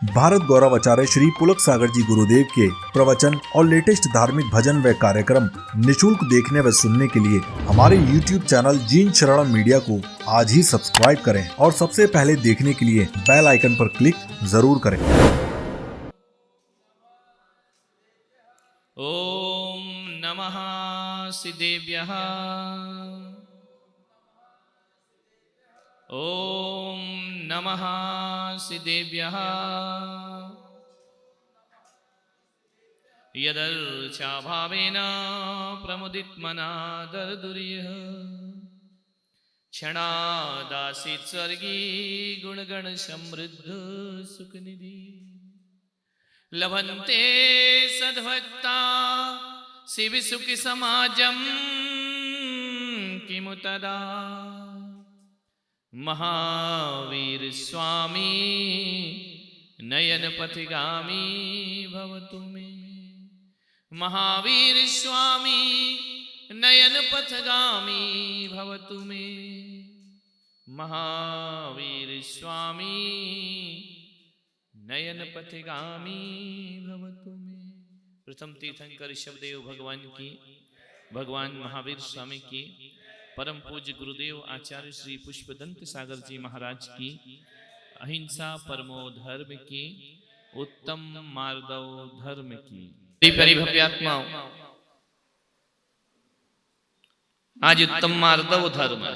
भारत गौरव आचार्य श्री पुलक सागर जी गुरुदेव के प्रवचन और लेटेस्ट धार्मिक भजन व कार्यक्रम निशुल्क देखने व सुनने के लिए हमारे YouTube चैनल जीन शरणम मीडिया को आज ही सब्सक्राइब करें और सबसे पहले देखने के लिए बेल आइकन पर क्लिक जरूर करें। ओम नमः सिद्धेभ्यः। ओम नमः सिद्धेभ्यः। यदर्चाभावेन प्रमुदितमना दर्दुर्यः क्षणादासीत् स्वर्गी गुणगण समृद्ध सुखनिधि लभन्ते सद्भक्ता शिवसुखि समाजं किमु तदा महावीर स्वामी नयन पथिगामी भवतु मे। महावीर स्वामी नयन पथगामी भवतु मे। महावीर स्वामी नयन पथिगामी भवतु मे। प्रथम तीर्थंकर ऋषभदेव भगवान की, भगवान महावीर स्वामी की, परम पूज्य गुरुदेव आचार्य श्री पुष्पदंत सागर जी महाराज की, अहिंसा परमो धर्म की, उत्तम मार्दव धर्म की परिभव्यात्माओं, आज उत्तम मार्दव धर्म है।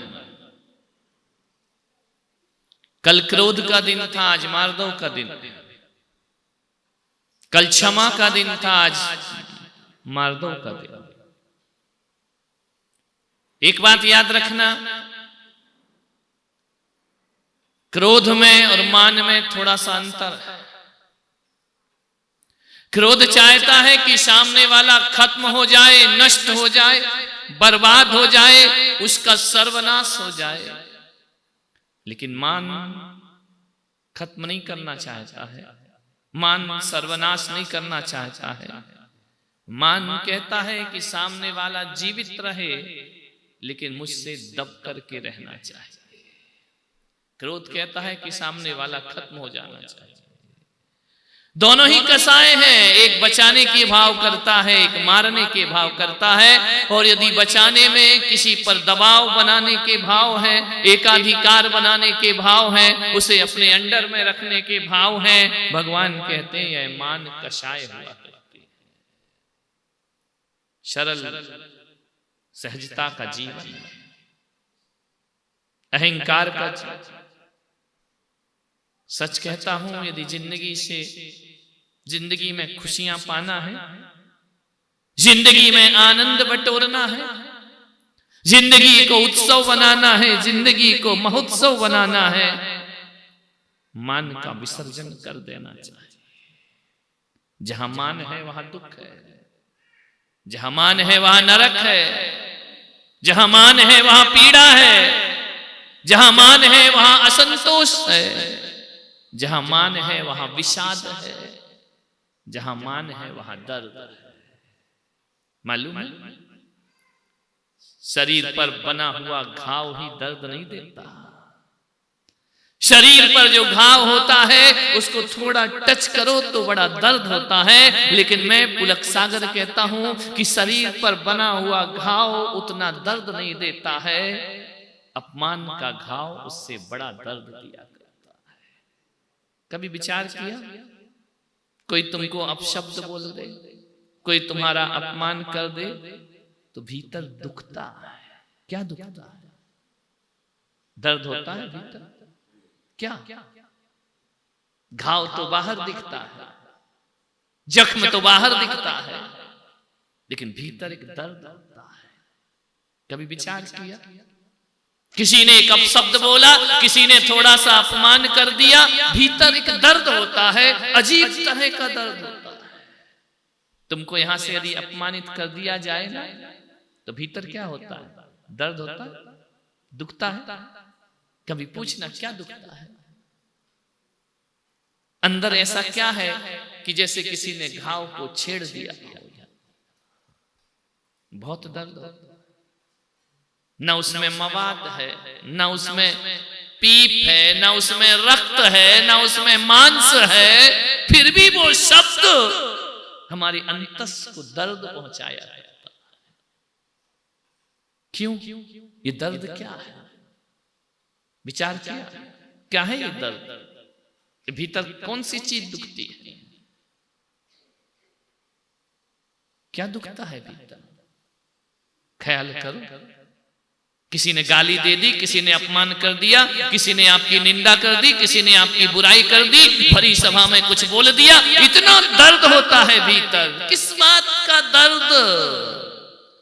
कल क्रोध का दिन था, आज मार्दव का दिन। कल क्षमा का दिन था, आज मार्दव का दिन। एक बात याद रखना, क्रोध में और मान में थोड़ा सा अंतर है। क्रोध चाहता है कि सामने वाला खत्म हो जाए, नष्ट हो जाए, बर्बाद हो जाए, उसका सर्वनाश हो जाए। लेकिन मान खत्म नहीं करना चाहता है, मान सर्वनाश नहीं करना चाहता है। मान कहता है कि सामने वाला जीवित रहे लेकिन मुझसे दब करके रहना चाहिए। क्रोध कहता है कि सामने वाला खत्म हो जाना चाहिए। दोनों ही कसाए हैं, एक बचाने के भाव करता है, एक मारने के भाव करता है। और यदि बचाने में किसी पर दबाव बनाने के भाव है, एकाधिकार बनाने के भाव है, उसे अपने अंडर में रखने के भाव है, भगवान कहते हैं यह मान कसाय हुआ करती है। सरल सहजता का जीवन, अहंकार का जीवन। सच कहता हूं, यदि जिंदगी में खुशियां पाना है, जिंदगी में आनंद बटोरना है, जिंदगी को उत्सव बनाना है, जिंदगी को महोत्सव बनाना है, मान का विसर्जन कर देना चाहिए। जहां मान है वहां दुख है, जहां मान है वहां नरक है, जहां मान है वहां पीड़ा है, जहां मान है वहां असंतोष है, जहां मान है वहां विषाद है, जहां मान है वहां दर्द है। मालूम है, शरीर पर बना हुआ घाव ही दर्द नहीं देता। शरीर पर जो घाव होता है उसको थोड़ा टच करो तो बड़ा दर्द होता है। लेकिन मैं पुलक सागर कहता हूं कि शरीर पर बना हुआ घाव उतना दर्द नहीं देता है, अपमान का घाव उससे बड़ा दर्द दिया करता है। कभी विचार किया, कोई तुमको अपशब्द बोल दे, कोई तुम्हारा अपमान कर दे तो भीतर दुखता है। क्या दुखता है? दर्द होता है भीतर। क्या? घाव तो बाहर दिखता है, जख्म तो बाहर दिखता है, लेकिन भीतर एक दर्द होता है। कभी विचार किया, किसी ने एक अपशब्द बोला, किसी ने थोड़ा सा अपमान कर दिया, भीतर एक दर्द होता है, अजीब तरह का दर्द होता है। तुमको यहां से यदि अपमानित कर दिया जाए ना तो भीतर क्या होता है? दर्द होता है, दुखता है। कभी पूछना क्या दुखता है? अंदर ऐसा क्या है कि जैसे किसी ने घाव को छेड़ दिया, बहुत दर्द होता है। न उसमें मवाद है, न उसमें पीप है, ना उसमें रक्त है, ना उसमें मांस है, फिर भी वो शब्द हमारी अंतस को दर्द पहुंचाया जाता। क्यों? ये दर्द क्या है? विचार किया क्या है ये दर्द? भीतर कौन सी चीज दुखती है? क्या दुखता है भीतर? ख्याल करो। किसी ने गाली दे दी, किसी ने अपमान कर दिया, किसी ने आपकी निंदा कर दी, किसी ने आपकी बुराई कर दी, भरी सभा में कुछ बोल दिया, इतना दर्द होता है भीतर। किस बात का दर्द?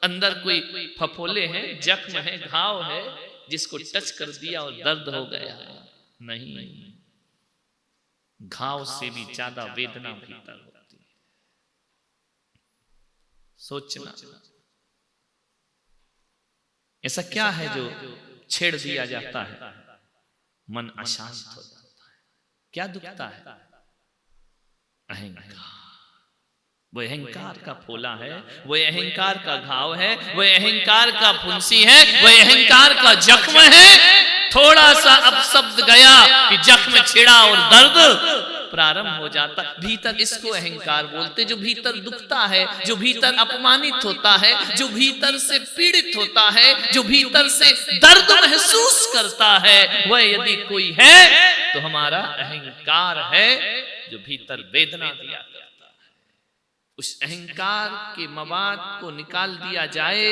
अंदर कोई फफोले हैं, जख्म है, घाव है, जिसको टच कर दिया और दर्द हो गया? नहीं, घाव से भी ज्यादा वेदना भीतर होती है। सोचना, ऐसा क्या है जो छेड़ दिया जाता है, मन अशांत हो जाता है? क्या दुखता है? अहंकार। वो अहंकार का फोला है, वो अहंकार का घाव है, वो अहंकार का फुंसी है, वो अहंकार का जख्म है। थोड़ा सा अपशब्द गया कि जख्म छिड़ा और दर्द प्रारंभ हो जाता। भीतर इसको अहंकार बोलते, जो भीतर दुखता है, जो भीतर अपमानित होता है, जो भीतर से पीड़ित होता है, जो भीतर से दर्द महसूस करता है, वह यदि कोई है तो हमारा अहंकार है, जो भीतर वेदना दिया जाता है। उस अहंकार के मवाद को निकाल दिया जाए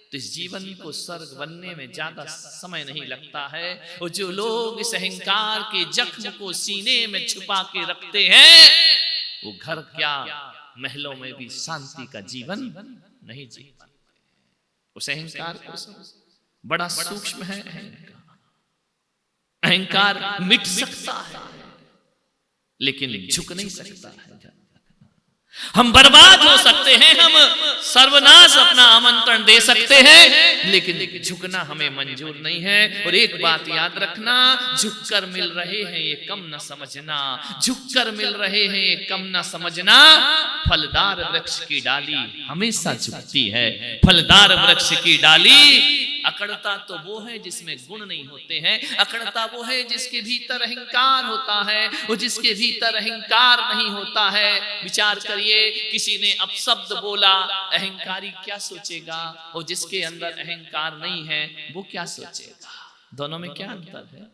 तो इस जीवन को स्वर्ग बनने में ज्यादा समय नहीं लगता है। और जो लोग इस अहंकार के जख्म को सीने में छुपा के रखते हैं, वो घर क्या महलों में भी शांति का जीवन नहीं जी पाते। उस अहंकार को बड़ा सूक्ष्म है। अहंकार मिट सकता है लेकिन झुक नहीं सकता है। हम बर्बाद हो सकते हैं, हम सर्वनाश अपना आमंत्रण दे सकते हैं, लेकिन झुकना हमें मंजूर नहीं है। और एक बात याद रखना, झुककर मिल रहे हैं ये कम न समझना, झुककर मिल रहे हैं ये कम न समझना। फलदार वृक्ष की डाली हमेशा झुकती है, फलदार वृक्ष की डाली। अकड़ता तो वो है जिसमें गुण नहीं होते हैं, अकड़ता वो है जिसके भीतर अहंकार होता है, वो जिसके भीतर अहंकार नहीं होता है। विचार करिए, किसी ने अपशब्द बोला, अहंकारी क्या सोचेगा? और जिसके अंदर अहंकार नहीं है वो क्या सोचेगा? दोनों में क्या अंतर है?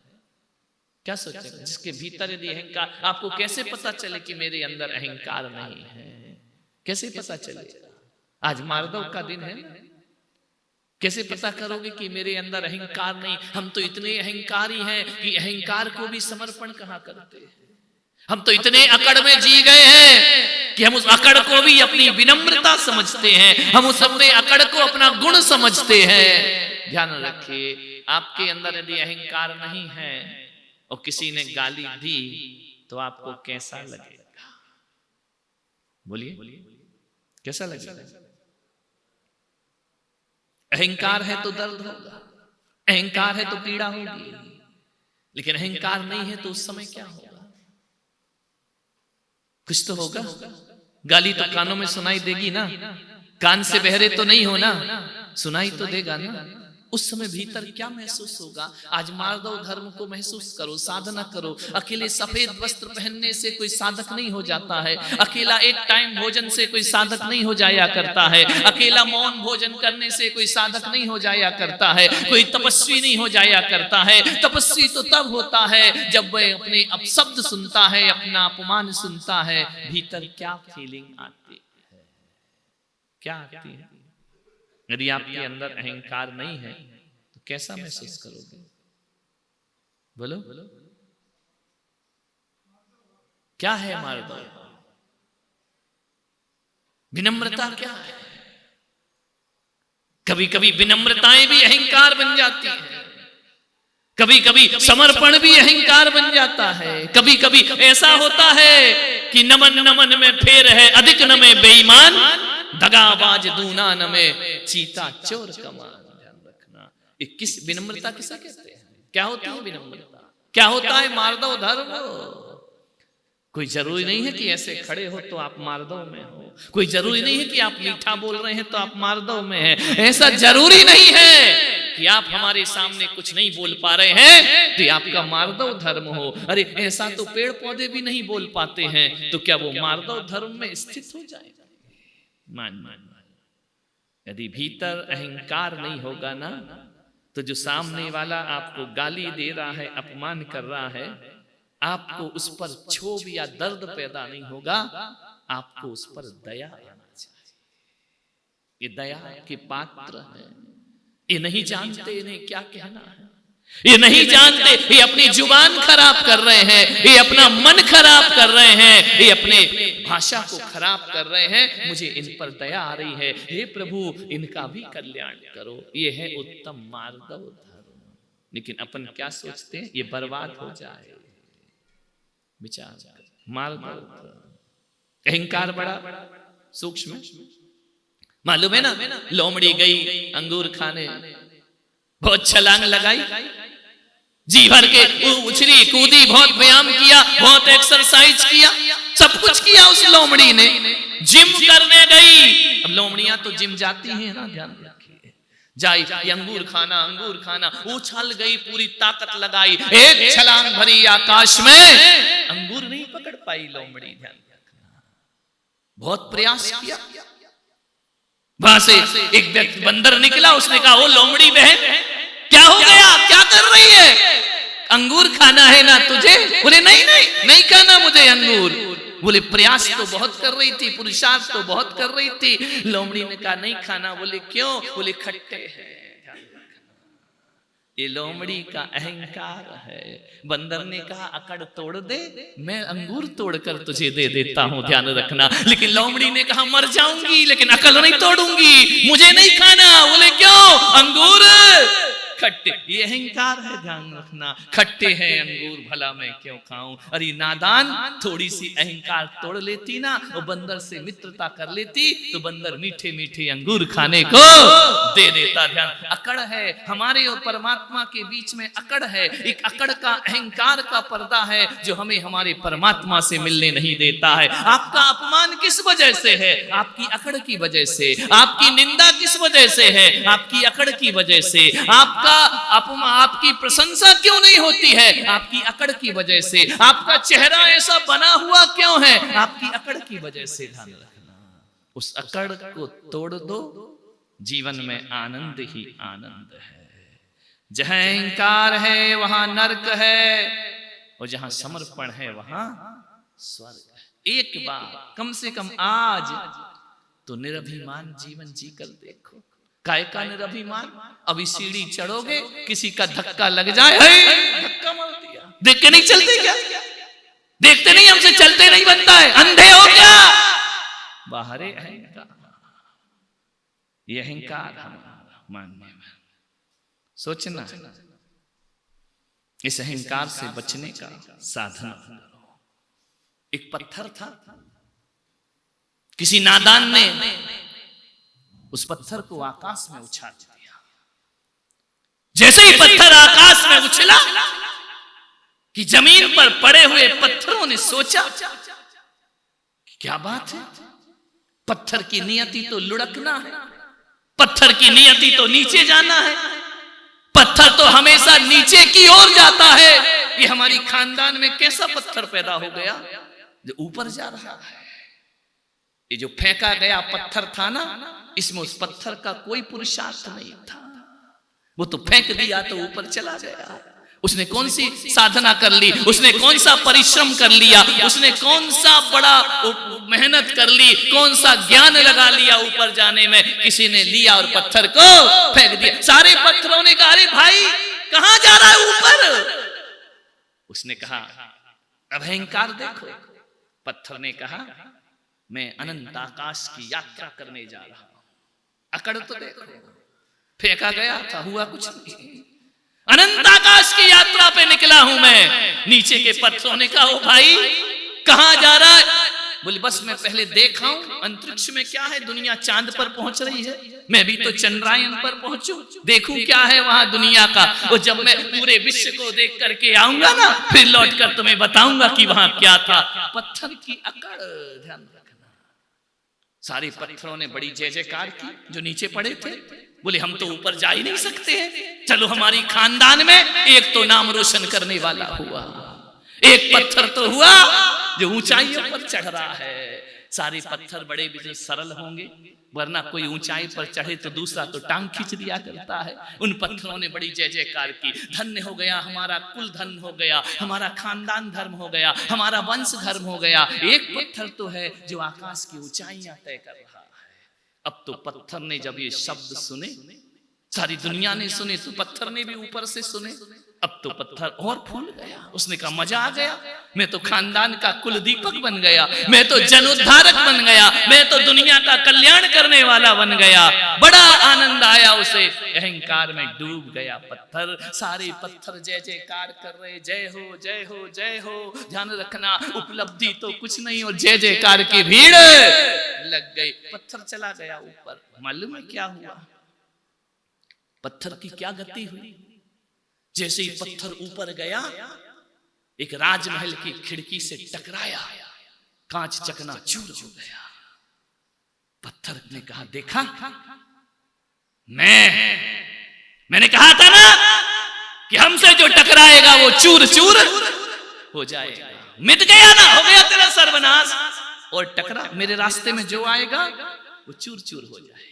क्या सोचेगा? जिसके भीतर यदि अहंकार, आपको कैसे पता चले कि मेरे अंदर अहंकार नहीं है? कैसे पता चलेगा? आज मारदव का दिन है ना, कैसे पता करोगे कि मेरे अंदर अहंकार नहीं? हम तो इतने अहंकारी हैं कि अहंकार को भी समर्पण कहाँ करते हैं। हम तो इतने अकड़ में जी गए हैं कि हम उस अकड़ को भी अपनी विनम्रता समझते हैं, हम उस अपने अकड़ को अपना गुण समझते हैं। ध्यान रखिए, आपके अंदर यदि अहंकार नहीं है और किसी ने गाली दी तो आपको कैसा लगेगा? बोलिए, कैसा लगेगा? अहंकार है तो दर्द होगा, अहंकार है तो पीड़ा होगी, लेकिन अहंकार नहीं है तो उस समय क्या होगा? कुछ तो होगा। गाली तो कानों में सुनाई देगी ना, कान से बहरे तो नहीं हो ना, सुनाई तो देगा ना। उस समय भीतर क्या महसूस होगा? आज मार्दव धर्म को महसूस करो, साधना करो। अकेले सफेद वस्त्र पहनने से कोई साधक नहीं हो जाता है, अकेला एक टाइम भोजन से कोई साधक नहीं हो जाया करता है, अकेला मौन भोजन करने से कोई साधक नहीं हो जाया करता है, कोई तपस्वी नहीं हो जाया करता है। तपस्वी तो तब होता है जब वह अपने अपशब्द सुनता है, अपना अपमान सुनता है। भीतर क्या फीलिंग आती है? क्या आती है? यदि आपके अंदर अहंकार नहीं है तो कैसा महसूस करोगे? बोलो, क्या है मार्दव? विनम्रता क्या है? कभी कभी विनम्रताएं भी अहंकार बन जाती है, कभी कभी समर्पण भी अहंकार बन जाता है। कभी कभी ऐसा होता है कि नमन नमन में फेर है, अधिक न में बेईमान, दगाबाज दूना न में चीता चोर कमान। ध्यान रखना, ये किस विनम्रता किसे कहते हैं? क्या होती है विनम्रता? क्या होता है मार्दव धर्म? कोई जरूरी नहीं है कि ऐसे खड़े हो तो आप मार्दव में हो, कोई जरूरी नहीं है कि आप मीठा बोल रहे हैं तो आप मार्दव में हैं। ऐसा जरूरी नहीं है कि आप हमारे सामने कुछ नहीं बोल पा रहे हैं तो आपका मार्दव धर्म हो। अरे ऐसा तो पेड़ पौधे भी नहीं बोल पाते हैं, तो क्या वो मार्दव धर्म में स्थित हो जाएगा? मान यदि भीतर अहंकार नहीं होगा ना, तो जो सामने वाला आपको गाली दे रहा है, अपमान कर रहा है, आपको उस पर क्षोभ या दर्द पैदा नहीं होगा, आपको उस पर दया आना चाहिए। ये दया के पात्र है, ये नहीं जानते इन्हें क्या कहना है, ये नहीं जानते, ये अपनी जुबान खराब कर रहे हैं, ये अपना मन खराब कर रहे हैं, ये अपने भाषा को खराब कर रहे हैं। मुझे इन पर दया आ रही है, हे प्रभु इनका भी कल्याण करो। ये है उत्तम मार्दव धर्म। लेकिन अपन क्या सोचते हैं, ये बर्बाद हो जाए। विचार मार्दव अहंकार बड़ा सूक्ष्म। मालूम है ना, लोमड़ी गई अंगूर खाने, बहुत छलांग लगाई, जी भर के उछली कूदी, बहुत व्यायाम किया, बहुत एक्सरसाइज किया, सब कुछ किया उस लोमड़ी ने। जिम करने गई। अब लोमड़ियां तो जिम जाती हैं ना, ध्यान रखिए, जाई अंगूर खाना, उछल गई, पूरी ताकत लगाई, एक छलांग भरी आकाश में, अंगूर नहीं पकड़ पाई लोमड़ी। ध्यान रखना, बहुत प्रयास किया। वहां से एक व्यक्ति बंदर निकला, उसने कहा, ओ लोमड़ी बहन क्या हो गया, क्या कर रही है? अंगूर खाना है ना तुझे? बोले नहीं खाना मुझे अंगूर। बोले प्रयास तो बहुत कर रही थी, पुरुषार्थ तो बहुत कर रही थी। लोमड़ी ने कहा नहीं खाना। बोले क्यों? बोले खट्टे हैं। ये लोमड़ी का अहंकार है। बंदर ने कहा अकड़ तोड़ दे, मैं अंगूर तोड़कर तुझे दे देता हूं, ध्यान रखना। लेकिन लोमड़ी ने कहा मर जाऊंगी लेकिन अकड़ नहीं तोड़ूंगी, मुझे नहीं खाना। बोले क्यों? अंगूर खट्टे। ये अहंकार है, ध्यान रखना। खट्टे हैं अंगूर, भला मैं क्यों खाऊं? अरे नादान, थोड़ी सी अहंकार तोड़ लेती ना, वो बंदर से मित्रता कर लेती तो बंदर मीठे मीठे अंगूर खाने को दे देता। ध्यान, अकड़ है हमारे और परमात्मा के बीच में, अकड़ है। एक अकड़ का, अहंकार का पर्दा है जो हमें हमारे परमात्मा से मिलने नहीं देता है। आपका अपमान किस वजह से है? आपकी अकड़ की वजह से। आपकी निंदा किस वजह से है? आपकी अकड़ की वजह से। आपकी प्रशंसा क्यों नहीं होती है? आपकी अकड़ की वजह से। आपका चेहरा ऐसा बना हुआ क्यों है? आपकी अकड़ की वजह से। ध्यान रखना, उस अकड़ को तोड़ दो, जीवन में आनंद ही आनंद है। जहां अहंकार है वहां नरक है, और जहां समर्पण है वहां स्वर्ग है। एक बार कम से कम आज तो निरभिमान जीवन जीकर देखो। काय का निरभिमान? अभी सीढ़ी चढ़ोगे, किसी का धक्का लग जाए, धक्का मार दिया, देख के नहीं चलते क्या? देखते नहीं, हमसे चलते नहीं बनता है, अंधे हो क्या? बाहरे अहंकार, ये अहंकार हमारा मानने में। सोचना, इस अहंकार से बचने का साधन करो। एक पत्थर था, किसी नादान ने उस पत्थर को आकाश में उछाल दिया। जैसे ही पत्थर आकाश में उछला कि जमीन पर पड़े हुए पत्थरों ने सोचा क्या बात है, पत्थर की नियति तो लुढ़कना है, पत्थर की नियति तो नीचे जाना है, पत्थर तो हमेशा नीचे की ओर जाता है। ये हमारी खानदान में कैसा पत्थर पैदा हो गया जो ऊपर जा रहा है? ये जो फेंका गया पत्थर था ना, इसमें उस पत्थर का कोई पुरुषार्थ नहीं था, वो तो फेंक दिया तो ऊपर चला गया। उसने कौन सी साधना कर ली, उसने कौन सा परिश्रम कर लिया, उसने कौन सा बड़ा मेहनत कर ली, कौन सा ज्ञान लगा लिया ऊपर जाने में? किसी ने लिया और पत्थर को फेंक दिया। सारे पत्थरों ने कहा अरे भाई कहां जा रहा है ऊपर? उसने कहा अब अहंकार देखो। पत्थर ने कहा मैं अनंत आकाश की यात्रा करने जा रहा हूं। अकड़ तो देखो, फेंका गया था, हुआ कुछ नहीं। अनंत आकाश की यात्रा पे निकला हूं मैं। नीचे के पत्थरों ने कहा ओ भाई कहां जा रहा है? बोले बस मैं पहले देखा हूं अंतरिक्ष में क्या है, दुनिया चांद पर पहुंच रही है, मैं भी तो चंद्रायन पर पहुंचूं, देखूं क्या है वहां दुनिया का। और जब मैं पूरे विश्व को देख करके आऊंगा ना, फिर लौट कर तुम्हें बताऊंगा कि वहां क्या था। पत्थर की अकड़, ध्यान रखना। सारे पत्थरों ने बड़ी जय जयकार की जो नीचे पड़े थे। बोले हम तो ऊपर जा ही नहीं सकते हैं, चलो हमारी खानदान में एक तो नाम रोशन करने वाला हुआ, एक पत्थर तो हुआ जो ऊंचाइयों पर चढ़ रहा है। सारे पत्थर बड़े भी सरल होंगे, वरना कोई ऊंचाई पर चढ़े तो दूसरा तो टांग खींच दिया करता है। उन पत्थरों ने बड़ी जय जयकार की, धन्य हो गया हमारा कुल, धन्य हो गया हमारा खानदान, धर्म हो गया हमारा वंश, धर्म हो गया। एक पत्थर तो है जो आकाश की ऊंचाइयां तय कर रहा है। अब तो पत्थर ने जब ये शब्द सुने, सारी दुनिया ने सुने, तो पत्थर ने भी ऊपर से सुने। अब तो पत्थर और फूल गया, उसने कहा मजा आ गया, मैं तो खानदान का कुल दीपक बन गया, मैं तो जनोद्धारक बन गया, मैं तो दुनिया का कल्याण करने वाला बन गया। बड़ा आनंद आया उसे, अहंकार में डूब गया पत्थर। सारे पत्थर जय जयकार कर रहे, जय हो जय हो जय हो। ध्यान रखना, उपलब्धि तो कुछ नहीं और जय जयकार की भीड़ लग गई। पत्थर चला गया ऊपर। मालूम है क्या हुआ? पत्थर की क्या गति हुई? जैसे ही पत्थर ऊपर गया, एक राजमहल की खिड़की से टकराया, कांच चकनाचूर हो गया। पत्थर ने कहा देखा, मैंने कहा था ना कि हमसे जो टकराएगा वो चूर चूर हो जाएगा। मिट गया ना, हो गया तेरा सर्वनाश। और टकरा, मेरे रास्ते में जो आएगा वो चूर चूर हो जाएगा।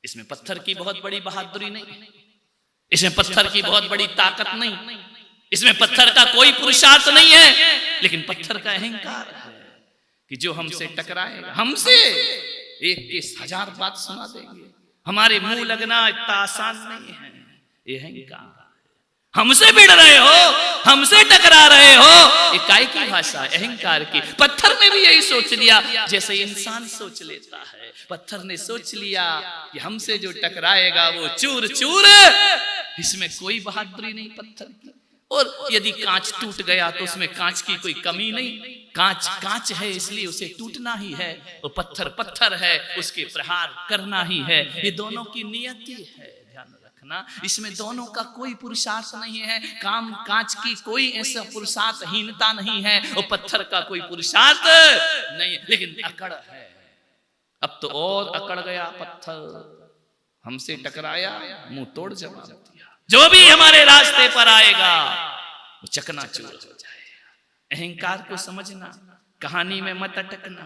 इसमें पत्थर की बहुत बड़ी बहादुरी नहीं, इसमें पत्थर की बहुत बड़ी ताकत नहीं, इसमें पत्थर का कोई पुरुषार्थ नहीं है, लेकिन पत्थर का अहंकार है कि जो हमसे टकराएगा, हमसे एक के 1000 बात सुना देंगे, हमारे मुंह लगना इतना आसान नहीं है। ये अहंकार, हमसे भिड़ रहे हो, हमसे टकरा रहे हो, इकाई की भाषा अहंकार की। पत्थर ने भी यही सोच लिया जैसे इंसान सोच लेता है। पत्थर ने सोच लिया कि हमसे जो टकराएगा वो चूर चूर। इसमें कोई बहादुरी नहीं पत्थर की। और यदि कांच टूट गया तो उसमें कांच की कोई कमी नहीं, कांच कांच है इसलिए उसे टूटना ही है, और पत्थर पत्थर है उसके प्रहार करना ही है। ये दोनों की नियति है, ध्यान रखना। इसमें दोनों का कोई पुरुषार्थ नहीं है। काम कांच की कोई ऐसा पुरुषार्थहीनता नहीं है और पत्थर का कोई पुरुषार्थ नहीं है, लेकिन अकड़ है। अब तो और अकड़ गया पत्थर, हमसे टकराया, मुंह तोड़ जवाब दिया। जो भी हमारे रास्ते पर आएगा वो चकनाचूर हो जाएगा। अहंकार को समझना, कहानी में मत अटकना।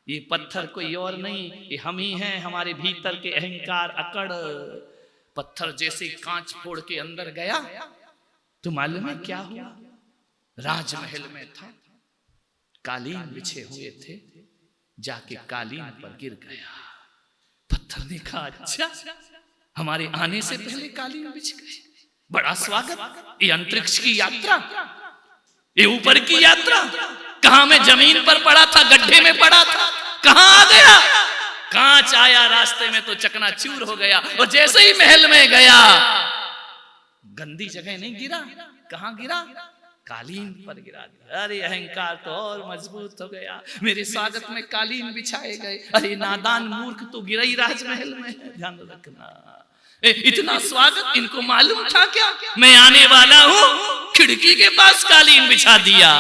ये पत्थर कोई और नहीं, ये हम ही हैं, हमारे भीतर के अहंकार, अकड़। पत्थर जैसे कांच फोड़ के अंदर गया तो मालूम है क्या हुआ? राजमहल में था, कालीन बिछे हुए थे, जाके कालीन पर गिर गया। पत्थर ने कहा अच्छा, हमारे आने से पहले कालीन बिछ गए, बड़ा स्वागत। ये अंतरिक्ष की यात्रा, ये ऊपर की यात्रा। कहां मैं जमीन पर पड़ा था, गड्ढे में पड़ा था, कहां आ गया? कांच आया रास्ते में तो चकनाचूर हो गया। और जैसे ही महल में गया, गंदी जगह नहीं गिरा, कहां गिरा? कालीन पर गिरा दिया। अरे अहंकार तो और मजबूत हो गया। मेरे स्वागत में कालीन बिछाए गए, अरे नादान मूर्ख तो गिरा ही राजमहल में। ध्यान रखना, इतना स्वागत इनको मालूम था क्या मैं आने वाला हूं? खिड़की के पास कालीन बिछा दिया।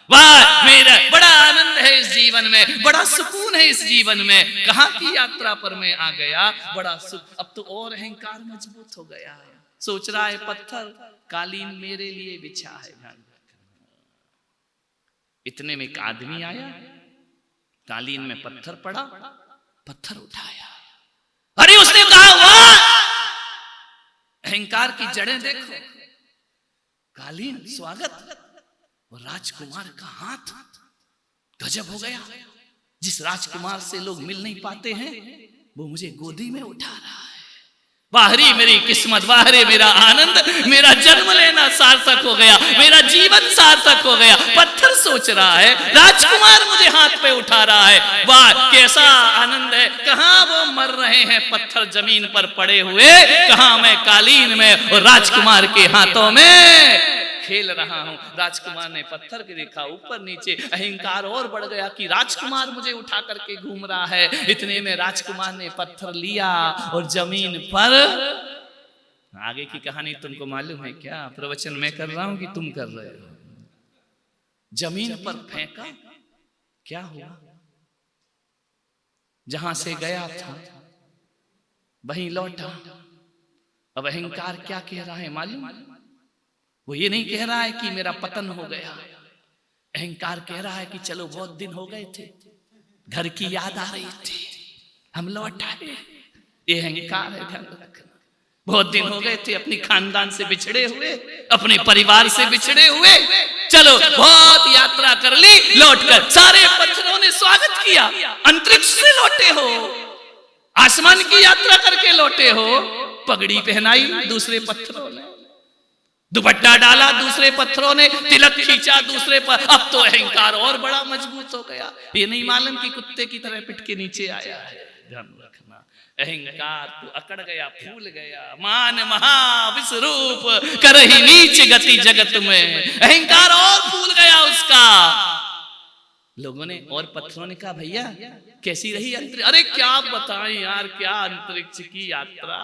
वाह, मेरा बड़ा आनंद है इस जीवन में, बड़ा सुकून है इस जीवन में। कहां की यात्रा पर मैं आ गया, बड़ा सुख। अब तो और अहंकार मजबूत हो गया है। सोच रहा है पत्थर कालीन मेरे लिए बिछा है। इतने में एक आदमी आया, कालीन में पत्थर पड़ा, पत्थर उठाया। अरे उसने कहा वाह, अहंकार की जड़ें देखो, कालीन स्वागत। और राजकुमार का हाथ, गजब हो गया। जिस राजकुमार से लोग मिल नहीं पाते हैं वो मुझे गोदी में उठा रहा है। वाहरी मेरी किस्मत, वाहरे मेरा आनंद, मेरा जन्म लेना सार्थक हो गया, मेरा जीवन सार्थक हो गया। पत्थर सोच रहा है राजकुमार मुझे हाथ पे उठा रहा है। वाह कैसा आनंद है। कहां वो मर रहे हैं पत्थर जमीन पर पड़े हुए, कहां मैं कालीन में और राजकुमार के हाथों में खेल रहा हूं। राजकुमार ने पत्थर के देखा ऊपर नीचे, अहंकार और बढ़ गया कि राजकुमार मुझे उठा करके घूम रहा है। इतने में राजकुमार ने पत्थर लिया और जमीन पर, आगे की कहानी तुमको मालूम है क्या? प्रवचन मैं कर रहा हूं कि तुम कर रहे हो? जमीन पर फेंका, क्या हुआ? जहां से गया था वहीं लौटा। अब अहंकार क्या कह रहा है मालूम? वो ये नहीं कह रहा है कि मेरा पतन हो गया। अहंकार कह रहा है कि चलो बहुत दिन हो गए थे, घर की याद आ रही थी, हम लौट आए। ये अहंकार है, ध्यान रखना। बहुत दिन हो गए थे अपनी खानदान से बिछड़े हुए, अपने परिवार से बिछड़े हुए, चलो बहुत यात्रा कर ली, लौटकर सारे पत्थरों ने स्वागत किया। अंतरिक्ष से लौटे हो, आसमान की यात्रा करके लौटे हो, पगड़ी पहनाई दूसरे पत्थरों ने, दुपट्टा डाला दूसरे पत्थरों ने, तिलक खींचा दूसरे पर। अब तो अहंकार और बड़ा मजबूत हो गया। ये नहीं मालूम कि कुत्ते की तरह पिट के नीचे आया है। ध्यान रखना, अहंकार तो अकड़ गया, फूल गया। मान महा विश्वरूप करहि नीच गति जगत में, अहंकार और फूल गया उसका। लोगों ने और पत्थरों ने कहा भैया कैसी रही अंतरिक्ष? अरे क्या बताएं यार, क्या अंतरिक्ष की यात्रा,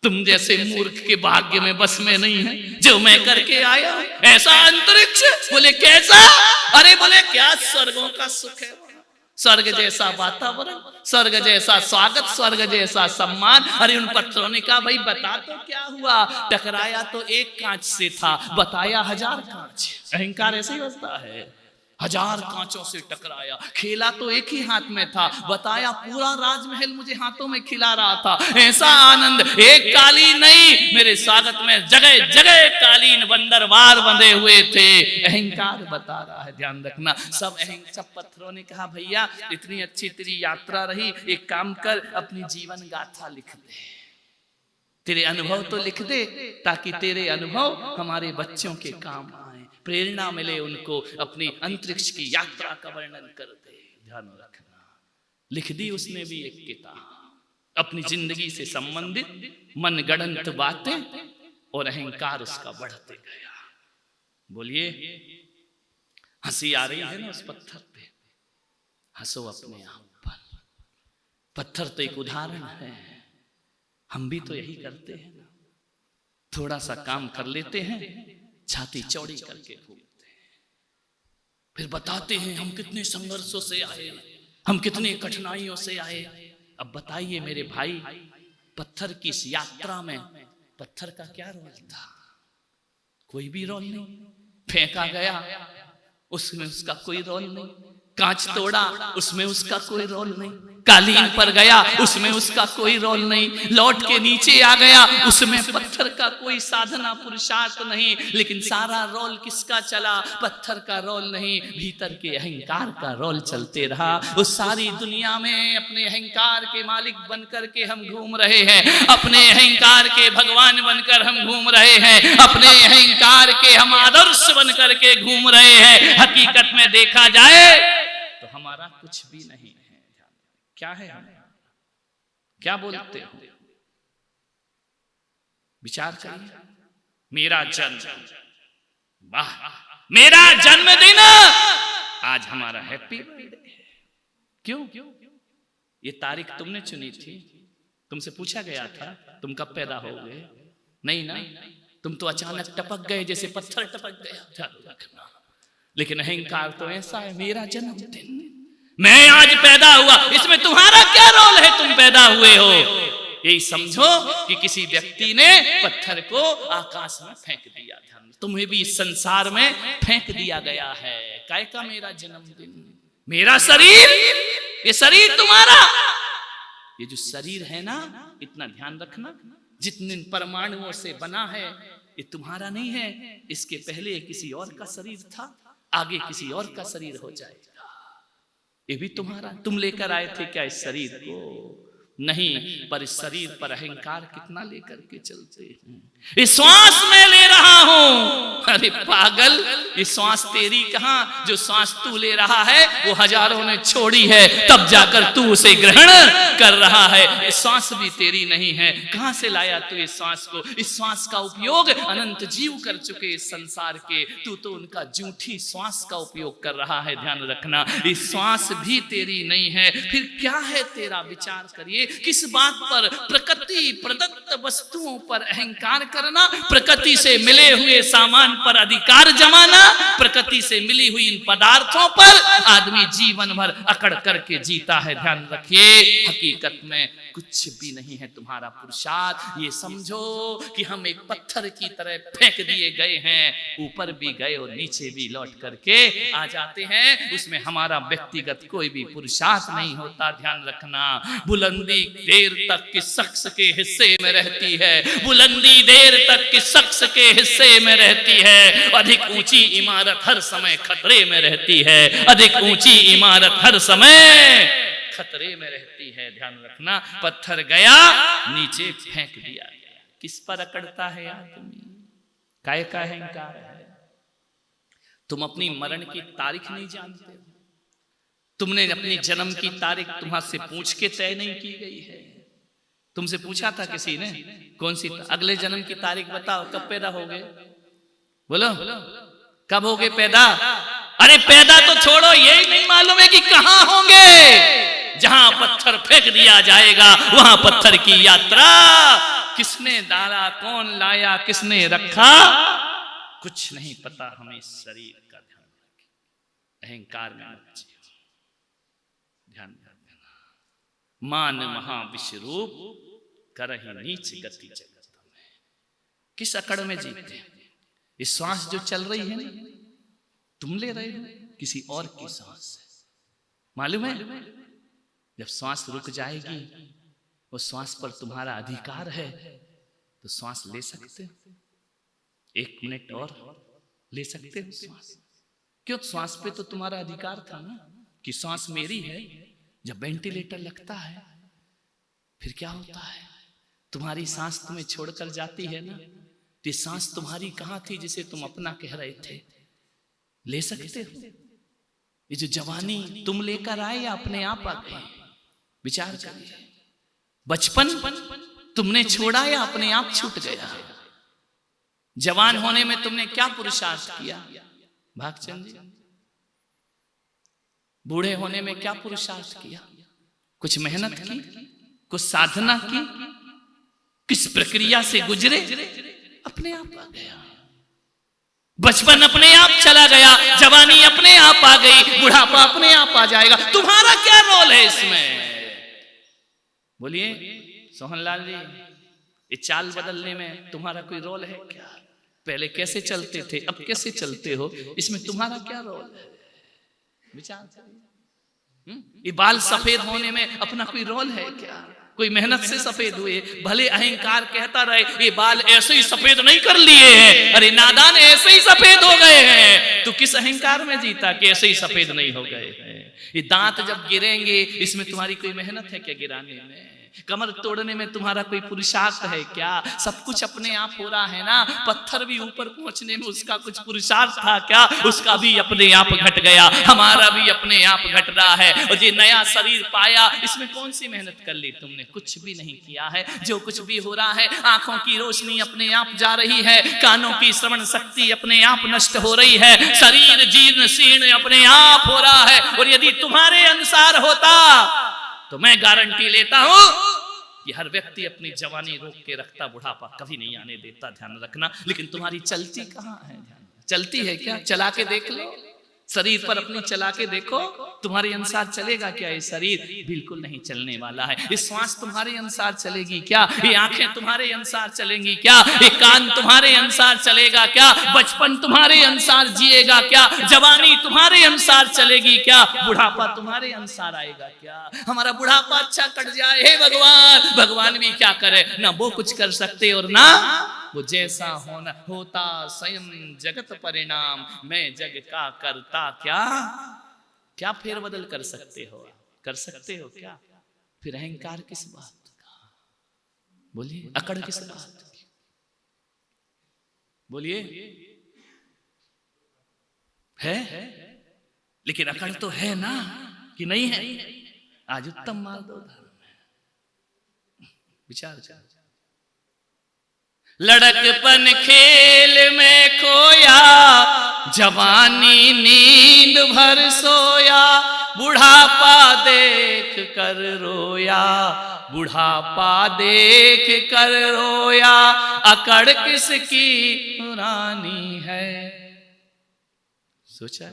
तुम जैसे मूर्ख के भाग्य में बस में नहीं है जो मैं करके आया। ऐसा अंतरिक्ष? बोले कैसा? अरे बोले क्या स्वर्गों का सुख है, स्वर्ग जैसा वातावरण, स्वर्ग जैसा स्वागत, स्वर्ग जैसा सम्मान। अरे उन पत्थरों ने कहा भाई बता तो क्या हुआ? टकराया तो एक कांच से था, बताया 1000 कांच। अहंकार ऐसे ही होता है, 1000 कांचों से टकराया। खेला तो एक ही हाथ में था, बताया पूरा राजमहल मुझे हाथों में खिला रहा था। ऐसा आनंद, एक कालीन नहीं, मेरे स्वागत में जगह जगह कालीन बंदरवार बंधे हुए थे। अहंकार बता रहा है, ध्यान रखना। सब पत्थरों ने कहा भैया इतनी अच्छी तेरी यात्रा रही, एक काम कर अपनी जीवन गाथा लिख दे, तेरे अनुभव तो लिख दे, ताकि तेरे अनुभव हमारे बच्चों के काम आए, प्रेरणा मिले उनको, अपनी अंतरिक्ष की यात्रा का वर्णन कर दे। ध्यान रखना, लिख दी उसने भी एक किताब, अपनी जिंदगी से संबंधित मनगढ़ंत बातें, और अहंकार उसका बढ़ते गया। बोलिए हंसी आ रही है ना उस पत्थर पे? हंसो अपने आप पर। पत्थर तो एक उदाहरण है, हम भी तो यही करते हैं ना, थोड़ा सा काम कर लेते हैं, छाती चौड़ी करके घूमते हैं, फिर बताते हैं हम कितने संघर्षों से आए, हम कितने कठिनाइयों से आए। अब बताइए मेरे भाई, पत्थर की इस यात्रा में पत्थर का क्या रोल था? कोई भी रोल नहीं। फेंका गया, उसमें उसका कोई रोल नहीं। कांच तोड़ा, उसमें उसका कोई रोल नहीं। कालीन पर गया, उसमें उसका कोई रोल नहीं। लौट के नीचे आ गया, उसमें पत्थर का कोई साधना पुरुषार्थ नहीं। लेकिन सारा रोल किसका चला? पत्थर का रोल नहीं, भीतर के अहंकार का रोल चलते रहा। उस सारी दुनिया में अपने अहंकार के मालिक बनकर के हम घूम रहे हैं, अपने अहंकार के भगवान बनकर हम घूम रहे हैं, अपने अहंकार के हम आदर्श बनकर के घूम रहे हैं। हकीकत में देखा जाए तो हमारा कुछ भी नहीं है। क्या है हम? क्या बोलते हो? विचार करिए। मेरा जन्म, वाह, मेरा जन्मदिन आज हमारा हैप्पी बर्थडे। क्यों? ये तारीख तुमने चुनी थी? तुमसे पूछा गया था तुम कब पैदा हो गए? नहीं ना, तुम तो अचानक टपक गए जैसे पत्थर टपक गया। ध्यान रखना। लेकिन अहंकार तो ऐसा है, मेरा जन्मदिन, मैं आज पैदा हुआ, इसमें तुम्हारा क्या रोल है? तुम पैदा हुए हो। यही समझो कि किसी व्यक्ति ने पत्थर को आकाश में फेंक दिया। तुम्हें भी इस संसार में फेंक दिया गया है। काय का मेरा जन्मदिन, मेरा शरीर, ये शरीर तुम्हारा, ये जो शरीर है ना, इतना ध्यान रखना, जितने परमाणुओं से बना है ये तुम्हारा नहीं है। इसके पहले किसी और का शरीर था, आगे किसी और का शरीर हो जाएगा। ये भी तुम्हारा, तुम लेकर आए थे क्या इस शरीर को? नहीं, पर इस शरीर पर अहंकार कितना लेकर के चलते हैं। इस श्वास मैं ले रहा हूं, अरे पागल, ये श्वास तेरी कहां? जो श्वास तू ले रहा है वो हजारों ने छोड़ी है, तब जाकर तू उसे ग्रहण कर रहा है। ये श्वास भी तेरी नहीं है। कहां से लाया तू इस श्वास को? इस श्वास का उपयोग अनंत जीव कर चुके इस संसार के, तू तो उनका झूठी श्वास का उपयोग कर रहा है। ध्यान रखना, इस श्वास भी तेरी नहीं है। फिर क्या है तेरा? विचार करिए, किस बात पर? प्रकृति प्रदत्त वस्तुओं पर अहंकार करना, प्रकृति से मिले हुए सामान पर अधिकार जमाना, प्रकृति से मिली हुई इन पदार्थों पर आदमी जीवन भर अकड़ करके जीता है। ध्यान रखिए, हकीकत में कुछ भी नहीं है तुम्हारा पुरुषार्थ। ये समझो कि हम एक पत्थर की तरह फेंक दिए गए हैं, ऊपर भी गए और नीचे भी लौट करके आ जाते हैं। उसमें हमारा व्यक्तिगत कोई भी पुरुषार्थ नहीं होता। ध्यान रखना, बुलंदी देर तक किस शख्स के हिस्से में रहती है, बुलंदी देर तक किस शख्स के हिस्से में रहती है। अधिक ऊंची इमारत हर समय खतरे में रहती है, अधिक ऊंची इमारत हर समय खतरे में रहती है। ध्यान रखना, पत्थर गया, नीचे फेंक दिया गया। किस पर अकड़ता है आदमी? काय का अहंकार है। तुम अपनी मरण की तारीख नहीं जानते हो, तुमने अपनी जन्म की तारीख तुम्हारे पूछ के तय नहीं की गई है। तुमसे पूछा था किसी ने, कौन सी अगले जन्म की तारीख बताओ, कब पैदा होगे? बोलो, कब होगे पैदा? अरे पैदा तो छोड़ो, यही नहीं मालूम है कि कहां होंगे। जहां पत्थर फेंक दिया जाएगा वहां पत्थर की यात्रा। किसने डाला, कौन लाया, किसने रखा, कुछ नहीं पता। हमें शरीर का ध्यान रखें, अहंकार में मत जियो। ध्यान देना, मान महाविश्वरूप करहि नीच गति जगत में। किस अकड़ में जीते? ये श्वास जो चल रही है ना, तुम ले रहे हो किसी और की सांस। मालूम है, जब श्वास रुक जाएगी, वो श्वास पर तुम्हारा अधिकार है, तो श्वास ले सकते हो। 1 मिनट और ले सकते हो श्वास। क्यों? श्वास पे तो तुम्हारा अधिकार था ना, कि सांस मेरी है। जब वेंटिलेटर लगता है फिर क्या होता है? तुम्हारी सांस तुम्हें छोड़कर जाती है ना, तो सांस तुम्हारी कहां थी जिसे तुम अपना कह रहे थे? ले सकते हो। ये जो जवानी तुम लेकर आए या अपने आप आ गए? विचार करिए। बचपन तुमने छोड़ा या अपने आप छूट गया? जवान होने में तुमने क्या पुरुषार्थ किया भागचंद जी? बूढ़े होने में क्या पुरुषार्थ किया? कुछ मेहनत की, कुछ साधना की, किस प्रक्रिया से गुजरे? अपने आप आ गया। बचपन अपने आप चला गया, जवानी अपने आप आ गई, बुढ़ापा अपने आप आ जाएगा। तुम्हारा क्या रोल है इसमें? बोलिए सोहनलाल जी, ये चाल बदलने में तुम्हारा कोई रोल है क्या? पहले कैसे चलते थे, अब कैसे चलते हो, इसमें तुम्हारा क्या रोल है? विचार करिए। ये बाल सफेद होने में अपना कोई रोल है क्या? कोई मेहनत से सफेद हुए? भले अहंकार कहता रहे ये बाल ऐसे ही सफेद नहीं कर लिए हैं, अरे नादान ऐसे ही सफेद हो गए हैं। तो किस अहंकार में जीता कि ऐसे ही सफेद नहीं हो गए हैं? ये दांत जब गिरेंगे, इसमें तुम्हारी कोई मेहनत है क्या गिराने में? कमर तोड़ने में तुम्हारा कोई पुरुषार्थ है क्या? सब कुछ अपने आप हो रहा है ना। पत्थर भी ऊपर पहुंचने में उसका कुछ पुरुषार्थ था क्या? उसका भी अपने आप घट गया, हमारा भी अपने आप घट रहा है। और ये नया शरीर पाया, इसमें कौन सी मेहनत कर ली तुमने? कुछ भी नहीं किया है। जो कुछ भी हो रहा है, आंखों की रोशनी अपने आप जा रही है, कानों की श्रवण शक्ति अपने आप नष्ट हो रही है, शरीर जीर्ण शीर्ण अपने आप हो रहा है। और यदि तुम्हारे अनुसार होता तो मैं गारंटी लेता हूं कि हर व्यक्ति अपनी जवानी रोक के रखता, बुढ़ापा कभी नहीं आने देता। ध्यान रखना। लेकिन तुम्हारी चलती कहां है? चलती है क्या? चला के देख लो, शरीर पर अपनी चला के देखो, तुम्हारे अनुसार चलेगा क्या ये शरीर? बिल्कुल नहीं चलने वाला है। ये श्वास तुम्हारे अनुसार चलेगी क्या? ये आंखें तुम्हारे अनुसार चलेंगी क्या? ये कान तुम्हारे अनुसार चलेगा क्या? बचपन तुम्हारे अनुसार जिएगा क्या? जवानी तुम्हारे अनुसार चलेगी क्या? बुढ़ापा तुम्हारे अनुसार आएगा क्या? हमारा बुढ़ापा अच्छा कट जाए, हे भगवान। भगवान भी क्या करे? ना वो कुछ कर सकते और ना वो जैसा होना होता स्वयं जगत परिणाम, मैं जग का करता क्या? क्या फेरबदल कर सकते हो? कर सकते हो क्या? फिर अहंकार किस बात का? बोलिए, अकड़ किस बात की? बोलिए, है? लेकिन अकड़ तो है ना, कि नहीं है? आज उत्तम मार्दव धर्म है। विचार कर। लड़कपन खेल में खोया, जवानी नींद भर सोया, बुढ़ापा देख कर रोया, बुढ़ापा देख कर रोया, अकड़ किसकी पुरानी है? सोचा?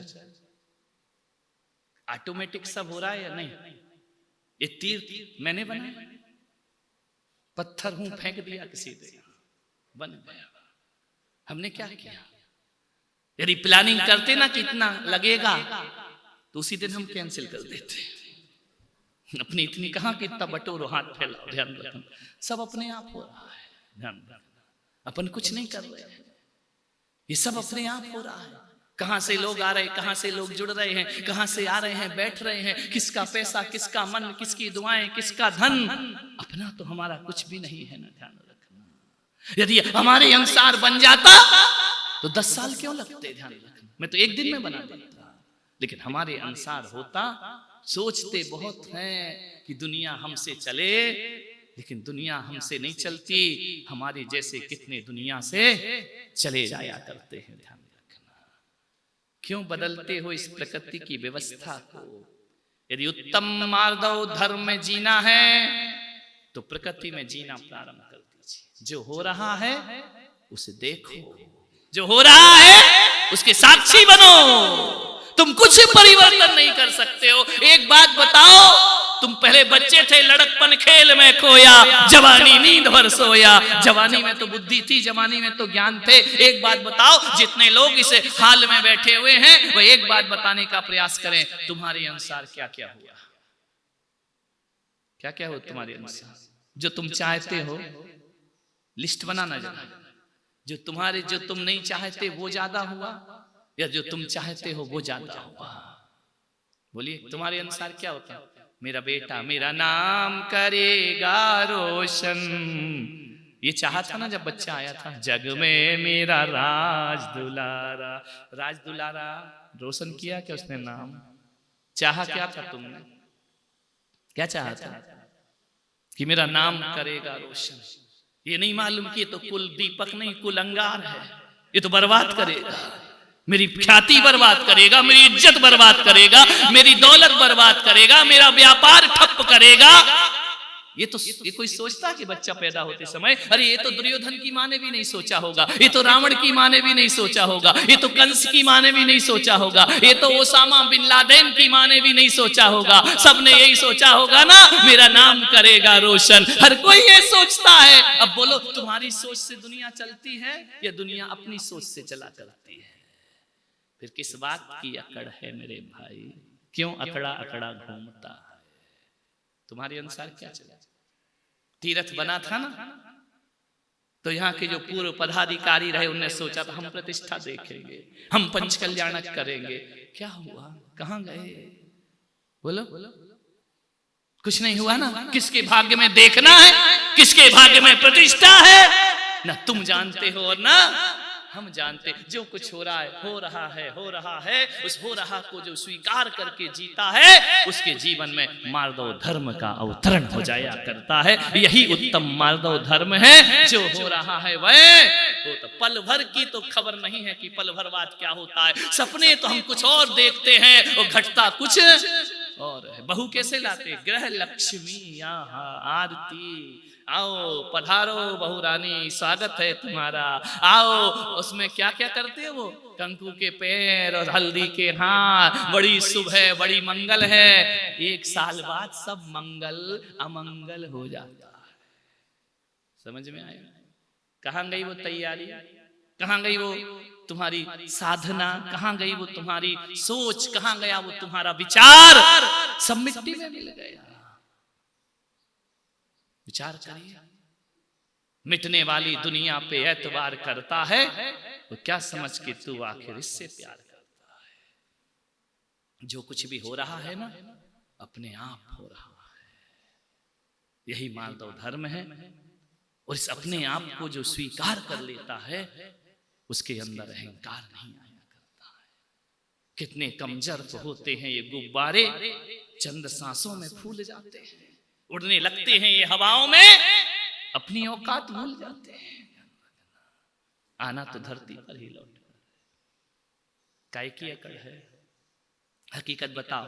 ऑटोमेटिक सब हो रहा है या नहीं? ये तीर मैंने बनाया, पत्थर हूं फेंक दिया किसी ने, बन गया। हमने क्या किया? यदि प्लानिंग करते ना कितना लगेगा तो उसी दिन हम कैंसिल कर देते। अपनी इतनी कहां कि इतना बटोरो, हाथ फैलाओ, ध्यान रखना सब अपने आप हो रहा है। ध्यान रखना, अपन कुछ नहीं कर रहे हैं, ये सब अपने आप हो रहा है। कहां से लोग आ रहे हैं, कहां से लोग जुड़ रहे हैं, कहां से आ रहे हैं, बैठ रहे हैं, किसका पैसा, किसका मन, किसकी दुआएं, किसका धन, अपना तो हमारा कुछ भी नहीं है ना। ध्यान रखना, यदि हमारे अनुसार बन जाता तो 10 साल क्यों लगते? ध्यान रखना, मैं तो एक दिन में बना देता, लेकिन हमारे अनुसार होता। सोचते बहुत हैं कि दुनिया हमसे चले, लेकिन दुनिया हमसे नहीं चलती, हमारे जैसे कितने दुनिया से चले जाया करते हैं। ध्यान रखना, क्यों बदलते हो इस प्रकृति की व्यवस्था को? यदि उत्तम मार्दव धर्म में जीना है तो प्रकृति में जीना प्रारंभ कर दीजिए। जो हो रहा है उसे देखो, जो हो रहा है उसके साक्षी बनो। तुम कुछ परिवर्तन नहीं कर सकते हो। एक बात बताओ, तुम पहले बच्चे थे, लड़कपन खेल में खोया, जवानी नींद भर सोया। जवानी में तो बुद्धि थी, जवानी में तो ज्ञान थे। एक बात बताओ, जितने लोग इसे हाल में बैठे हुए हैं वो एक बात बताने का प्रयास करें, तुम्हारे अनुसार क्या क्या हुआ? क्या क्या हो तुम्हारे अनुसार? जो तुम चाहते हो लिस्ट बनाना जरा। जो तुम नहीं चाहते वो ज्यादा हुआ, या जो तुम चाहते हो वो ज्यादा हुआ? बोलिए, तुम्हारे अनुसार क्या होता? मेरा बेटा मेरा नाम करेगा रोशन, ये चाहा था ना जब बच्चा आया था। जग में मेरा राज दुलारा, राज दुलारा रोशन किया क्या उसने नाम? चाहा क्या था तुमने? क्या चाहा था? कि मेरा नाम करेगा रोशन। ये नहीं मालूम कि ये तो कुल दीपक नहीं, कुल अंगार है। ये तो बर्बाद करेगा, मेरी ख्याति बर्बाद करेगा, मेरी इज्जत बर्बाद करेगा, मेरी दौलत बर्बाद करेगा, मेरा व्यापार ठप करेगा। ये कोई सोचता कि बच्चा पैदा होते समय, अरे ये तो दुर्योधन की माँ ने भी नहीं सोचा होगा, ये तो रावण की माँ ने भी नहीं सोचा होगा, ये तो कंस की माँ ने भी नहीं सोचा होगा, ये तो ओसामा बिन लादेन की माँ ने भी नहीं सोचा होगा। सबने यही सोचा होगा ना, मेरा नाम करेगा रोशन। हर कोई ये सोचता है। अब बोलो, तुम्हारी सोच से दुनिया चलती है या दुनिया अपनी सोच से चला करती है? फिर किस बात की अकड़ है मेरे भाई? क्यों अकड़ा अकड़ा घूमता है? तुम्हारे अनुसार क्या चला? तीर्थ बना था ना, तो यहाँ के जो पूर्व पदाधिकारी रहे उन्होंने सोचा था हम प्रतिष्ठा देखेंगे, हम पंच कल्याणक करेंगे। क्या हुआ? कहाँ गए? बोलो, कुछ नहीं हुआ ना। किसके भाग्य में देखना है, किसके भाग्य में प्रतिष्ठा है, ना तुम जानते हो और ना हम जानते। जो कुछ हो रहा है, हो रहा है। उस हो रहा को जो स्वीकार करके जीता है, उसके जीवन में मार्दव धर्म का अवतरण हो जाया करता है। यही उत्तम मार्दव धर्म है। जो हो रहा है वह हो, तो पल भर की तो खबर नहीं है कि पल भर बाद क्या होता है। सपने तो हम कुछ और देखते हैं और घटता कुछ और है। बहू कैसे लाते? ग्रह लक्ष्मी यहाँ आरती, आओ पधारो बहू रानी, स्वागत है तुम्हारा, आओ। उसमें क्या क्या करते हैं वो? कंकु के पैर और हल्दी के हाथ, बड़ी शुभ है, बड़ी मंगल है। 1 साल बाद सब मंगल अमंगल हो जाता है। समझ में आया? कहाँ गई वो तैयारी? कहाँ गई वो तुम्हारी साधना? कहाँ गई वो तुम्हारी सोच? कहाँ गया वो तुम्हारा विचार? सब मिट्टी में मिल गया। विचार करिए, मिटने वाली दुनिया पे एतबार करता है तो क्या समझ के तू आखिर इससे प्यार करता है? जो कुछ भी हो रहा है ना, अपने आप हो रहा है। यही माधव धर्म है। और इस अपने आप को जो स्वीकार कर लेता है उसके अंदर अहंकार नहीं आया करता है। कितने कमजोर होते हैं ये गुब्बारे, चंद सांसों में फूल जाते हैं, उड़ने लगते हैं ये हवाओं में, अपनी औकात भूल जाते हैं। आना तो धरती पर ही लौट काय की अकड़ है। हकीकत बताओ,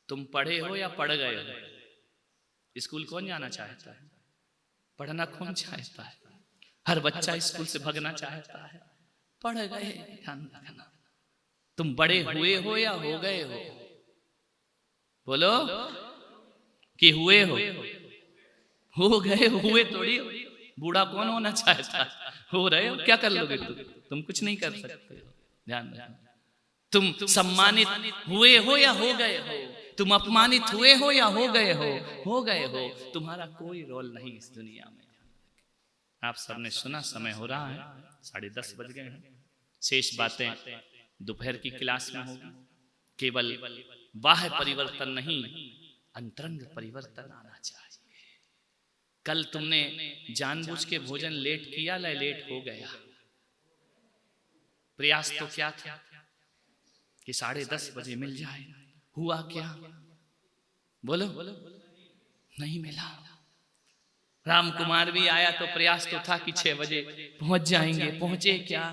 तुम पढ़े हो या पढ़ गए हो? स्कूल कौन जाना चाहता है? पढ़ना कौन चाहता है? हर बच्चा स्कूल से भागना चाहता है। पढ़ गए, ध्यान रखना। तुम बड़े हुए हो या हो गए हो? बोलो कि हुए हो गए हुए थोड़ी। बूढ़ा कौन होना चाहता है? हो रहे हो, क्या कर लोगे तुम कुछ नहीं कर सकते हो। ध्यान रखना, तुम सम्मानित हुए हो या हो गए हो, तुम अपमानित हुए हो या हो गए हो, तुम्हारा कोई रोल नहीं इस दुनिया में। आप सबने सुना, समय हो रहा है, 10:30 बज गए हैं। शेष बातें दोपहर की क्लास में होगी। केवल बाह्य परिवर्तन नहीं, अंतरंग परिवर्तन आना चाहिए। कल तुमने जानबूझ के भोजन लेट किया, लेट हो गया। प्रयास तो क्या था कि 10:30 बजे मिल जाए। हुआ क्या? बोलो, नहीं मिला। राम कुमार भी आया तो प्रयास तो था कि 6 बजे पहुंच जाएंगे, पहुंचे क्या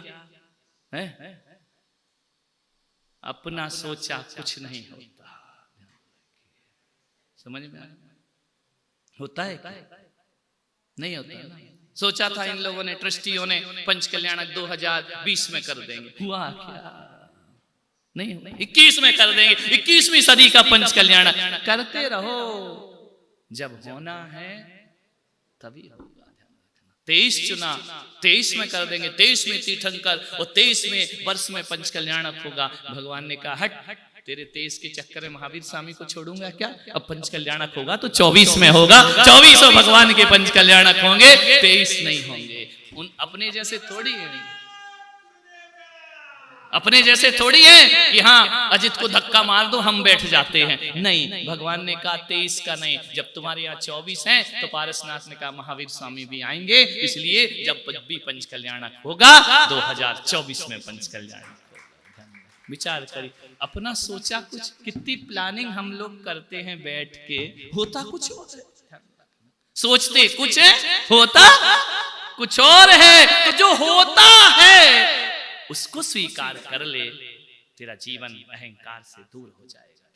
है? अपना सोचा कुछ नहीं होता। समझ में होता है क्या? नहीं होता ना। सोचा था इन लोगों ने, ट्रस्टियों ने, पंच कल्याणक 2020 में कर देंगे। हुआ क्या? नहीं, 21 में कर देंगे। 21वीं सदी का पंच कल्याणक करते रहो, जब होना है तभी होगा। 23 चुना, 23 में कर देंगे, 23 में तीर्थंकर और 23वें वर्ष में पंच कल्याणक होगा। भगवान ने कहा हट, तेरे 23 के चक्कर में महावीर स्वामी को छोड़ूंगा क्या? अब पंच कल्याणक होगा तो 24 में होगा। 24 भगवान के पंच कल्याणक होंगे, 23 नहीं होंगे। उन अपने जैसे थोड़ी है, अपने जैसे थोड़ी है कि हाँ अजित को धक्का मार दो हम बैठ जाते हैं। नहीं, भगवान ने कहा 23 का नहीं। जब तुम्हारे यहाँ 24 है तो पारसनाथ ने कहा महावीर स्वामी भी आएंगे, इसलिए जब भी पंच कल्याणक होगा 2024 में पंच कल्याणक। विचार करिए, अपना सोचा कुछ, कितनी प्लानिंग हम लोग करते हैं बैठ के, होता कुछ और है। सोचते कुछ है, होता कुछ और है। तो जो होता है उसको स्वीकार कर ले, तेरा जीवन अहंकार से दूर हो जाएगा।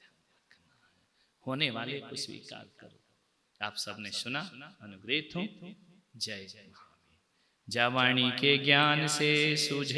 होने वाले को स्वीकार करो। आप सबने सुना, अनुग्रहित हूं। जय जय। जा वाणी के ज्ञान से सूझे